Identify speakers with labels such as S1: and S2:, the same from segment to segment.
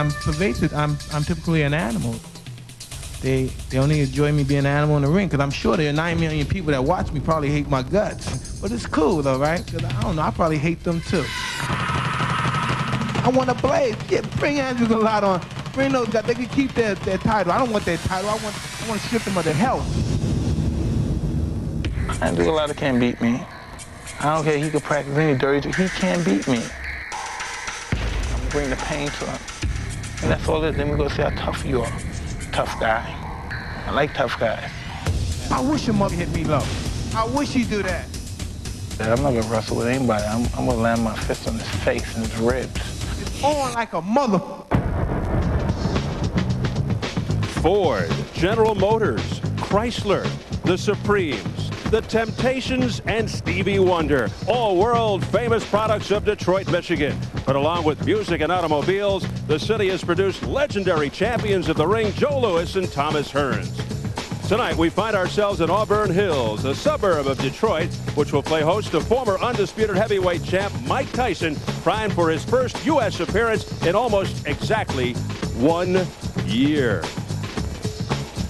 S1: I'm pervasive. I'm typically an animal. They only enjoy me being an animal in the ring, because I'm sure there are 9 million people that watch me probably hate my guts. But it's cool though, right? Because I don't know, I probably hate them too. I want to blaze. Yeah, bring Andrew Golata on. Bring those guys. They can keep their title. I don't want their title. I want to strip them of their health.
S2: Andrew Golata can't beat me. I don't care. He can practice any dirty trick. He can't beat me. I'm gonna bring the pain to him. And that's all it is. Then we go see how tough you are. Tough guy. I like tough guys.
S1: I wish your mother hit me low. I wish he'd do that.
S2: I'm not gonna wrestle with anybody. I'm gonna land my fist on his face and his ribs.
S1: It's on like a mother.
S3: Ford, General Motors, Chrysler, the Supremes, the Temptations, and Stevie Wonder, all world-famous products of Detroit, Michigan. But along with music and automobiles, the city has produced legendary champions of the ring, Joe Louis and Thomas Hearns. Tonight, we find ourselves in Auburn Hills, a suburb of Detroit, which will play host to former undisputed heavyweight champ Mike Tyson, primed for his first U.S. appearance in almost exactly 1 year.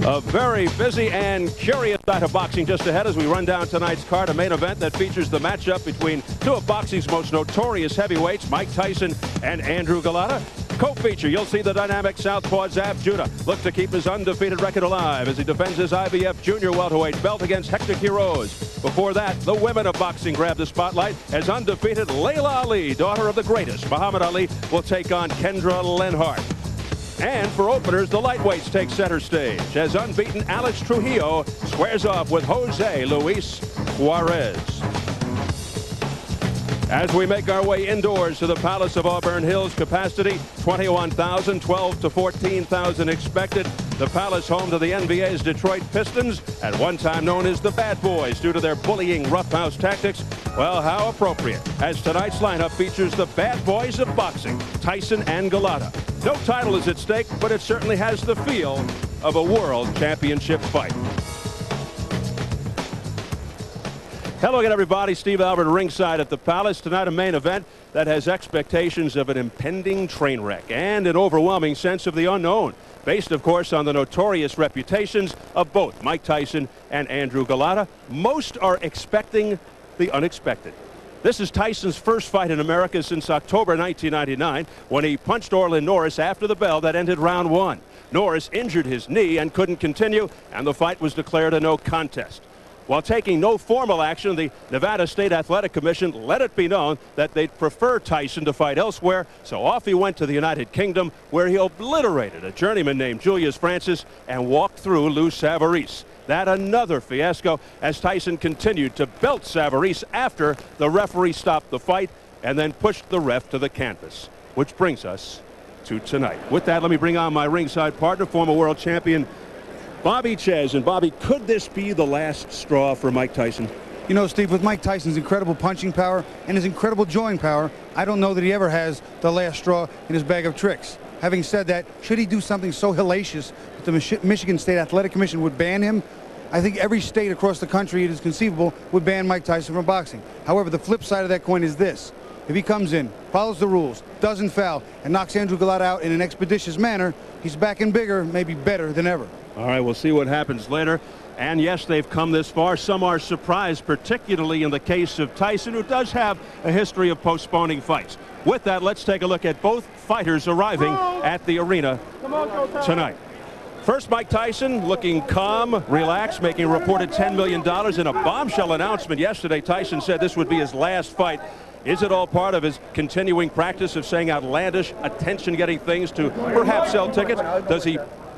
S3: A very busy and curious night of boxing just ahead as we run down tonight's card, a main event that features the matchup between two of boxing's most notorious heavyweights, Mike Tyson and Andrew Golata. Co-feature, you'll see the dynamic southpaw Zab Judah look to keep his undefeated record alive as he defends his IBF junior welterweight belt against Hector Quiroz. Before that, the women of boxing grab the spotlight as undefeated Layla Ali, daughter of the greatest Muhammad Ali, will take on Kendra Lenhart. And for openers, the lightweights take center stage as unbeaten Alex Trujillo squares off with Jose Luis Juarez. As we make our way indoors to the Palace of Auburn Hills, capacity 21,000, 12 to 14,000 expected. The Palace home to the NBA's Detroit Pistons, at one time known as the Bad Boys due to their bullying roughhouse tactics. Well, how appropriate, as tonight's lineup features the Bad Boys of boxing, Tyson and Golata. No title is at stake, but it certainly has the feel of a world championship fight. Hello again, everybody. Steve Albert ringside at the Palace. Tonight, a main event that has expectations of an impending train wreck and an overwhelming sense of the unknown, based, of course, on the notorious reputations of both Mike Tyson and Andrew Golata. Most are expecting the unexpected. This is Tyson's first fight in America since October 1999, when he punched Orlin Norris after the bell that ended round one. Norris injured his knee and couldn't continue, and the fight was declared a no contest. While taking no formal action, the Nevada State Athletic Commission let it be known that they'd prefer Tyson to fight elsewhere, so off he went to the United Kingdom, where he obliterated a journeyman named Julius Francis and walked through Lou Savarese. That another fiasco as Tyson continued to belt Savarese after the referee stopped the fight and then pushed the ref to the canvas. Which brings us to tonight. With that, let me bring on my ringside partner, former world champion Bobby Ches. And Bobby, could this be the last straw for Mike Tyson?
S4: You know, Steve, with Mike Tyson's incredible punching power and his incredible jawing power, I don't know that he ever has the last straw in his bag of tricks. Having said that, should he do something so hellacious that the Michigan State Athletic Commission would ban him, I think every state across the country, it is conceivable, would ban Mike Tyson from boxing. However, the flip side of that coin is this. If he comes in, follows the rules, doesn't foul, and knocks Andrew Golata out in an expeditious manner, he's back and bigger, maybe better than ever.
S3: All right, we'll see what happens later. And yes, they've come this far. Some are surprised, particularly in the case of Tyson, who does have a history of postponing fights. With that, let's take a look at both fighters arriving at the arena tonight. First, Mike Tyson looking calm, relaxed, making a reported $10 million in a bombshell announcement yesterday. Tyson said this would be his last fight. Is it all part of his continuing practice of saying outlandish, attention-getting things to perhaps sell tickets? Does he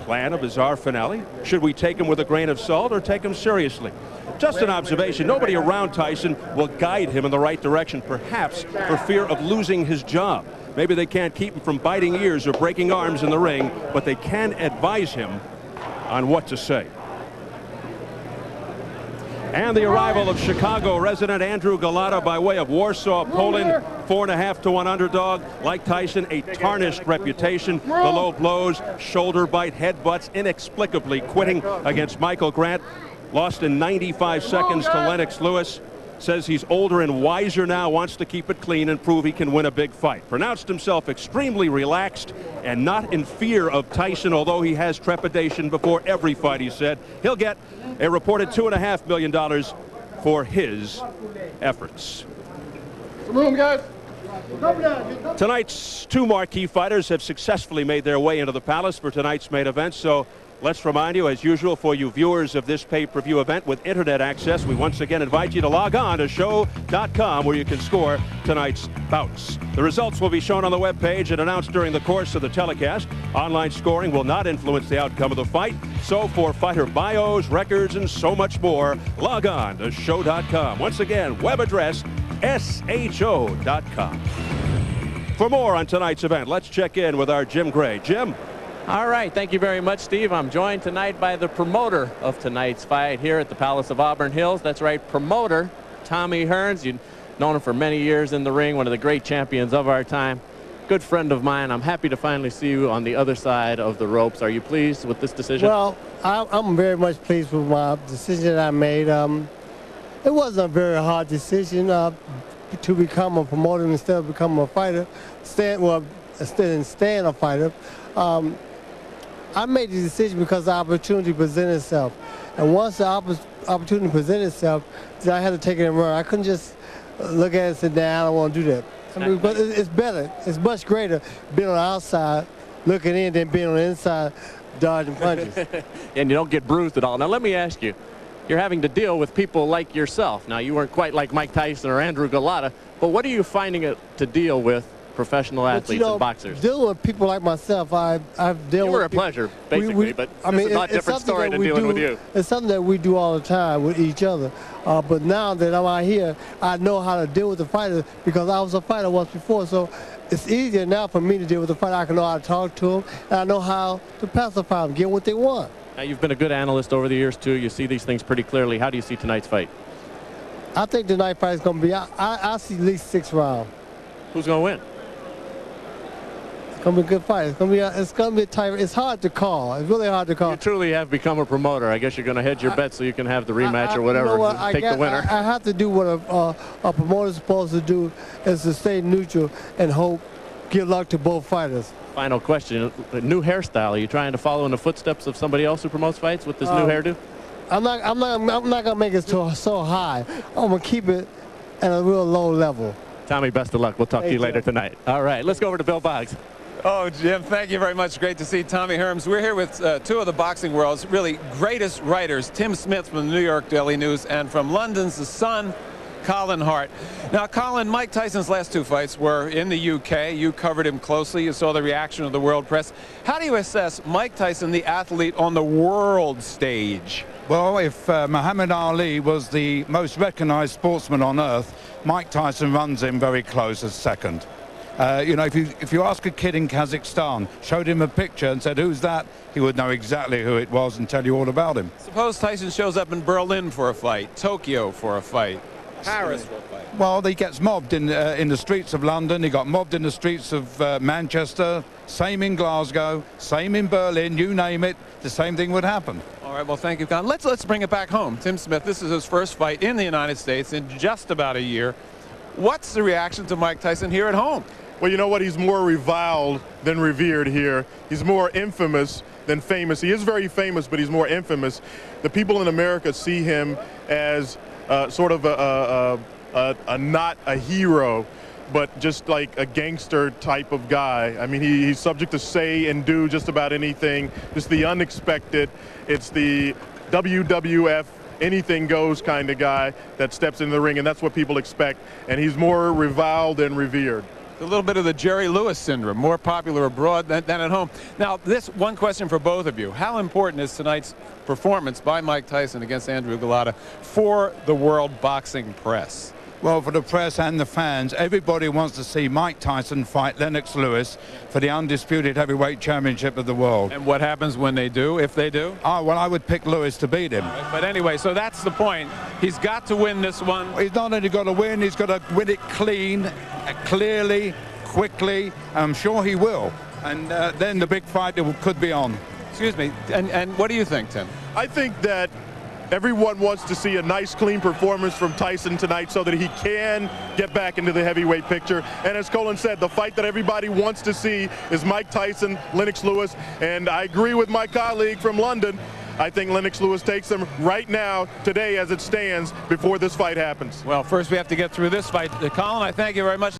S3: plan a bizarre finale? Should we take him with a grain of salt or take him seriously? Just an observation. Nobody around Tyson will guide him in the right direction, perhaps for fear of losing his job. Maybe they can't keep him from biting ears or breaking arms in the ring, but they can advise him on what to say. And the arrival of Chicago resident Andrew Golata by way of Warsaw, Poland, 4.5 to 1 underdog. Like Tyson, a tarnished reputation. The low blows, shoulder bite, headbutts, inexplicably quitting against Michael Grant. Lost in 95 seconds to Lennox Lewis. says he's older and wiser now, wants to keep it clean and prove he can win a big fight. Pronounced himself extremely relaxed and not in fear of Tyson, although he has trepidation before every fight, he said. He'll get a reported $2.5 million for his efforts.
S5: Room, guys.
S3: Tonight's two marquee fighters have successfully made their way into the Palace for tonight's main event, so let's remind you, as usual, for you viewers of this pay-per-view event with internet access, we once again invite you to log on to show.com where you can score tonight's bouts. The results will be shown on the webpage and announced during the course of the telecast. Online scoring will not influence the outcome of the fight. So for fighter bios, records, and so much more, log on to show.com. Once again, web address sho.com. For more on tonight's event, let's check in with our Jim Gray. Jim?
S6: All right, thank you very much, Steve. I'm joined tonight by the promoter of tonight's fight here at the Palace of Auburn Hills. That's right, promoter Tommy Hearns. You've known him for many years in the ring, one of the great champions of our time. Good friend of mine. I'm happy to finally see you on the other side of the ropes. Are you pleased with this decision?
S7: Well, I'm very much pleased with my decision that I made. It wasn't a very hard decision to become a promoter instead of becoming a fighter. Instead of staying a fighter. I made the decision because the opportunity presented itself. And once the opportunity presented itself, then I had to take it and run. I couldn't just look at it and say, nah, I don't want to do that. I mean, but it's better. It's much greater being on the outside looking in than being on the inside dodging punches.
S6: And you don't get bruised at all. Now, let me ask you, you're having to deal with people like yourself. Now, you weren't quite like Mike Tyson or Andrew Golata, but what are you finding it to deal with professional athletes and boxers?
S7: Dealing with people like myself, I've dealt with.
S6: You were a pleasure, basically, but I mean, it's a lot different story than dealing with you.
S7: It's something that we do all the time with each other. But now that I'm out here, I know how to deal with the fighters because I was a fighter once before. So it's easier now for me to deal with the fighter. I can know how to talk to them, and I know how to pacify them, get what they want.
S6: Now, you've been a good analyst over the years, too. You see these things pretty clearly. How do you see tonight's fight?
S7: I think tonight's fight is going to be, I see at least 6 rounds.
S6: Who's going to win?
S7: It's going to be a good fight. It's going to be a tight. It's hard to call. It's really hard to call.
S6: You truly have become a promoter. I guess you're going to hedge your bet so you can have the rematch or whatever.
S7: You know what,
S6: take the winner.
S7: I have to do what a promoter's supposed to do, is to stay neutral and hope, give luck to both fighters.
S6: Final question. A new hairstyle. Are you trying to follow in the footsteps of somebody else who promotes fights with this new hairdo?
S7: I'm not gonna make it so high. I'm gonna keep it at a real low level.
S6: Tommy, best of luck. We'll talk to you later tonight. All right, let's go over to Bill Boggs.
S5: Oh, Jim, thank you very much. Great to see Tommy Hearns. We're here with two of the boxing world's really greatest writers, Tim Smith from the New York Daily News and from London's The Sun, Colin Hart. Now, Colin, Mike Tyson's last 2 fights were in the UK. You covered him closely. You saw the reaction of the world press. How do you assess Mike Tyson, the athlete, on the world stage?
S8: Well, if Muhammad Ali was the most recognized sportsman on earth, Mike Tyson runs him very close as second. You know, if you ask a kid in Kazakhstan, showed him a picture and said, who's that? He would know exactly who it was and tell you all about him.
S5: Suppose Tyson shows up in Berlin for a fight, Tokyo for a fight, Paris for a fight.
S8: Well, he gets mobbed in the streets of London. He got mobbed in the streets of Manchester. Same in Glasgow. Same in Berlin. You name it, the same thing would happen.
S5: All right, well, thank you, Colin. Let's bring it back home. Tim Smith, this is his first fight in the United States in just about a year. What's the reaction to Mike Tyson here at home?
S9: Well, you know what? He's more reviled than revered here. He's more infamous than famous. He is very famous, but he's more infamous. The people in America see him as sort of not a hero, but just like a gangster type of guy. I mean, he's subject to say and do just about anything. Just the unexpected. It's the WWF, anything goes kind of guy that steps in the ring, and that's what people expect. And he's more reviled than revered.
S5: A little bit of the Jerry Lewis syndrome, more popular abroad than at home. Now, this one question for both of you. How important is tonight's performance by Mike Tyson against Andrew Golata for the world boxing press?
S8: Well, for the press and the fans, everybody wants to see Mike Tyson fight Lennox Lewis for the undisputed heavyweight championship of the world.
S5: And what happens when they do, if they do?
S8: Oh, well, I would pick Lewis to beat him.
S5: But anyway, so that's the point. He's got to win this one.
S8: He's not only got to win, he's got to win it clean, clearly, quickly. I'm sure he will. And then the big fight could be on.
S5: Excuse me. And what do you think, Tim?
S9: I think that Everyone wants to see a nice, clean performance from Tyson tonight so that he can get back into the heavyweight picture. And as Colin said, the fight that everybody wants to see is Mike Tyson, Lennox Lewis. And I agree with my colleague from London. I think Lennox Lewis takes him right now, today as it stands, before this fight happens.
S5: Well, first we have to get through this fight. Colin, I thank you very much.